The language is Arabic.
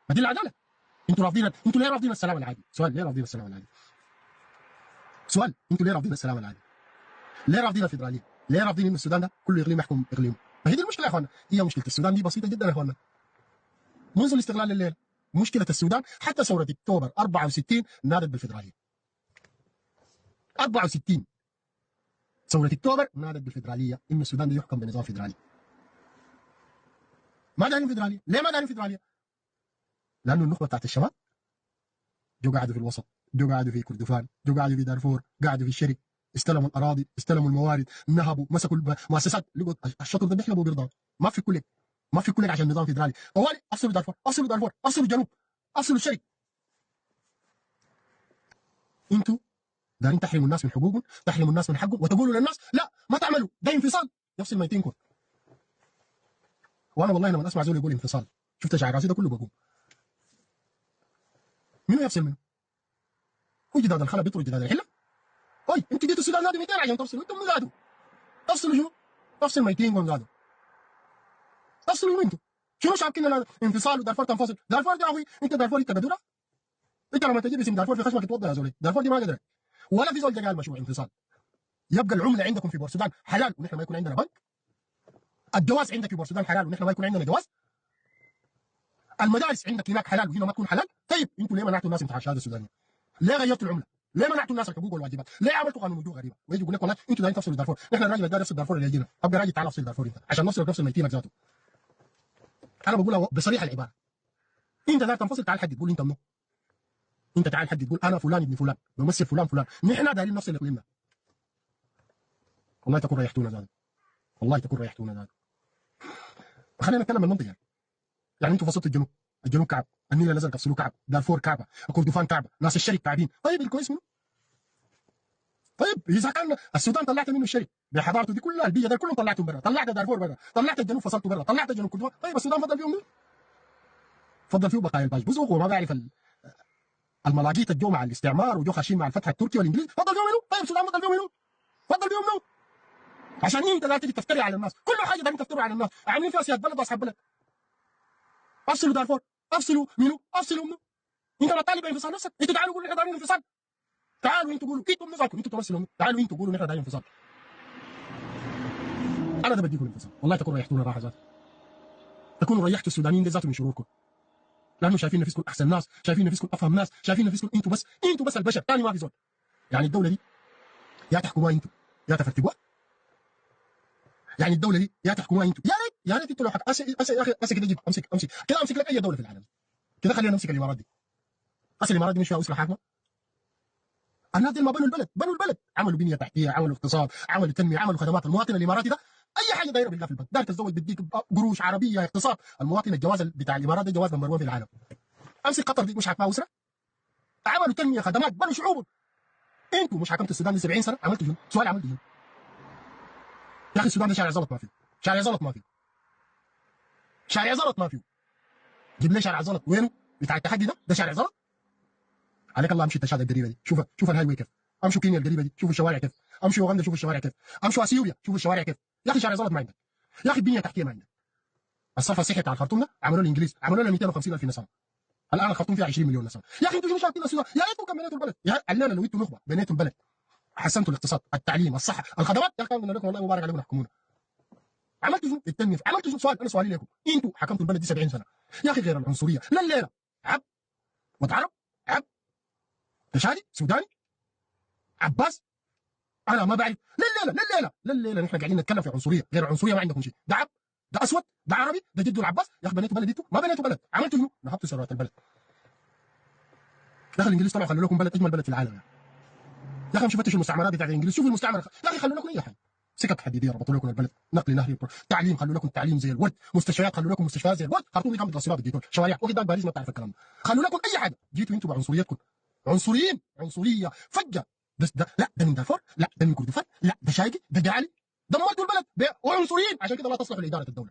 ما دي العداله. انتوا رافضين، انتوا ليه رافضين السلام العادي؟ سؤال، ليه رافضين السلام العادي؟ سؤال، انتوا ليه رافضين السلام العادي؟ ليه رافضين الفيدراليه؟ ليه رافضين ان السودان ده كله اقليم يحكم اقليمه؟ ما هي دي المشكله يا اخوانا، هي مشكله السودان دي بسيطه جدا يا اخوانا. منذ الاستقلال لليله مشكله السودان حتى ثوره اكتوبر 64 نادت بالفيدراليه. 64 ثوره اكتوبر نادت بالفيدراليه، ان السودان ده يحكم بنظام فيدرالي. ما دارين فيدراليه، ليه ما دارين فيدراليه؟ لانه النخبه بتاعت الشمال جو قعدوا في الوسط، جو قعدوا في كردفان، جو قعدوا في دارفور، قعدوا في الشرق، استلموا الاراضي، استلموا الموارد، نهبوا، مسكوا المؤسسات، لقوا الشطر ده بيحلبوا بيرضى. ما في كلك، ما في كلك عشان نظام فيدرالي. طوالي افصلوا دارفور، افصلوا دارفور، افصلوا الجنوب، افصلوا الشرق. انتوا دارين تحرموا الناس من حقوقهم، تحرموا الناس من حقهم، وتقولوا للناس لا ما تعملوا، ده انفصال يفصل ميتينكم. وانا والله لما اسمع زول يقول انفصال شفت شعر راسي ده كله بقوم. منو يفصل منه؟ هو جداد الخلا بيطروا جداد الحله؟ اوي انتوا جيتوا السودان نادي 200 عشان تفصلوا، انتم منو قادوا؟ تفصلوا شنو؟ تفصل ميتينكم قادوا. تفصلوا انتوا شنو شابكين انفصال ودارفور تنفصل؟ دارفور يا اخوي انت دارفور انت قدوره؟ انت لما تجيب اسم دارفور في خشمك تتوضا يا زولي، دارفور دي ما قدرت ولا في زول قال مشروع انفصال. يبقى العمله عندكم في بورسودان حلال ونحن ما يكون عندنا بنك. الجواز عندك في بورسودان حلال ونحن ما يكون عندنا جواز. المدارس عندك هناك حلال وهنا ما تكون حلال. طيب انتوا ليه منعتوا الناس امتحان الشهاده السودانيه؟ ليه غيرتوا العمله؟ ليه منعتوا الناس الحقوق والواجبات؟ ليه عملتوا قانون وجوه غريبه؟ ويجي يقول لك والله انتوا دايرين تفصلوا دارفور، نحن الراجل الداري يفصل دارفور اللي يجينا، ابقى راجل تعال افصل دارفور انت عشان نفصل نفس الميتين ذاته. انا بقولها بصريح العباره، انت داير تنفصل تعال حد تقول انت منو؟ انت تعال حد تقول انا فلان ابن فلان بمثل فلان فلان، نحن دايرين نفصل اقليمنا. والله تكون ريحتونا ذاته، والله تكون ريحتونا ذاته. خلينا نتكلم المنطق يعني انتوا فصلتوا الجنوب، الجنوب كعب، النيل الازرق فصلوه كعب، دارفور كعبه، كردفان كعبه، ناس الشرق كعبين. طيب الكويس منه؟ طيب اذا كان السودان طلعت منه الشرق بحضارته دي كلها، البيئه ده كلهم طلعتهم برا، طلعت دارفور برا، طلعت الجنوب فصلته برا، طلعت الجنوب كردفان. طيب السودان فضل فيهم مين؟ فضل فيه بقايا الباش بزوق وما بعرف الملاقيط الجو مع الاستعمار وجو خاشين مع الفتح التركي والانجليزي، فضل فيهم منو؟ طيب السودان فضل فيهم منو؟ فضل فيهم منو؟ عشان انت لا تجي تفتري على الناس، كل حاجه دايرين تفتروا على الناس، عاملين فيها سياد بلد واصحاب بلد. افصلوا دارفور، افصلوا منو؟ افصلوا منو؟ انت لا طالب انفصال نفسك، انتوا تعالوا قولوا نحن دايرين انفصال. تعالوا انتوا قولوا انتوا نفسكم انتوا تمثلوا، تعالوا انتوا قولوا نحن دايرين انفصال. انا ده بديكم الانفصال، والله تكونوا ريحتونا راحه ذات، تكونوا ريحتوا السودانيين دي ذاتهم من شروركم، لانه شايفين نفسكم احسن ناس، شايفين نفسكم افهم ناس، شايفين نفسكم انتوا بس البشر، ثاني ما في زول. يعني الدوله دي يا تحكموها انتوا يا تفرتقوها. يعني الدوله دي يا تحكموها انتوا، يا ريت انتوا لو يا اخي كده جيب امسك كده، امسك لك اي دوله في العالم كده، خلينا نمسك الامارات دي. الامارات دي مش فيها اسره حاكمه. الناس دي ما بنوا البلد، بنوا البلد، عملوا بنيه تحتيه، عملوا اقتصاد، عملوا تنميه، عملوا خدمات. المواطن الاماراتي ده اي حاجه دايره بالله في البنك، داير تتزوج بديك قروش، عربيه، اقتصاد. المواطن الجواز بتاع الامارات ده جواز نمبر 1 في العالم. امسك قطر دي مش حاكمها اسره، عملوا تنميه، خدمات، بنوا شعوب. انتوا مش حكمتوا السودان دي 70 سنه، عملتوا شنو؟ سؤال، عملتوا شنو؟ يا اخي السودان ده شارع زلط ما فيه، شارع زلط ما فيه، شارع زلط ما فيه. جيب لي شارع زلط وينه؟ بتاع التحدي ده شارع زلط. عليك الله امشي التشهد القريبه دي، شوف الهاي واي كيف، امشوا كينيا القريبه دي شوفوا الشوارع كيف، امشوا اوغندا شوفوا الشوارع كيف، امشوا اثيوبيا شوفوا الشوارع كيف. يا اخي شارع زلط ما عندك، يا اخي البنيه التحتيه ما عندك. الصرف الصحي بتاع الخرطوم ده عملوا الانجليز، عملوا لنا 250,000 نسمه، الان الخرطوم فيها 20 مليون نسمه. يا اخي انتوا شنو شايفين السودان؟ يا ريتكم كان بنيتوا البلد، يا علينا لو انتوا نخبه بنيتوا البلد، حسنتوا الاقتصاد، التعليم، الصحه، الخدمات، يا اخي كان لكم والله مبارك عليكم نحكمونا. عملتوا شنو؟ التنميه، عملتوا شنو؟ سؤال، انا سؤالي لكم، انتوا حكمتوا البلد دي 70 سنه، يا اخي غير العنصريه لا الليله عب وتعرب عب تشادي سوداني عباس انا ما بعرف لا الليله نحن قاعدين نتكلم في عنصريه، غير العنصريه ما عندكم شيء، ده عب، ده اسود، ده عربي، ده جدو العباس. يا اخي بنيتوا بلد، انتوا ما بنيتوا بلد، عملتوا شنو؟ نهبتوا ثروات البلد. يا اخي الانجليز طلعوا خلوا لكم بلد اجمل بلد في العالم. يا اخي شفتوا المستعمرات بتاعت الانجليز؟ شوفوا المستعمره يا اخي، خلوا لكم اي حاجه، سكك حديديه ربطوا لكم البلد، نقل نهري، تعليم خلوا لكم تعليم زي الورد، مستشفيات خلوا لكم مستشفيات زي الورد، خرطوم نظام الصراط اديتوا شوارع وقدام باريس ما بتعرف الكلام ده، خلوا لكم اي حاجه. جيتوا انتوا بعنصريتكم، عنصريين، عنصريه فجاه. ده لا ده من دارفور، لا ده من كردفان، لا ده شايقي، ده جعلي، دمرتوا البلد وعنصريين، عشان كده لا تصلحوا لاداره الدوله.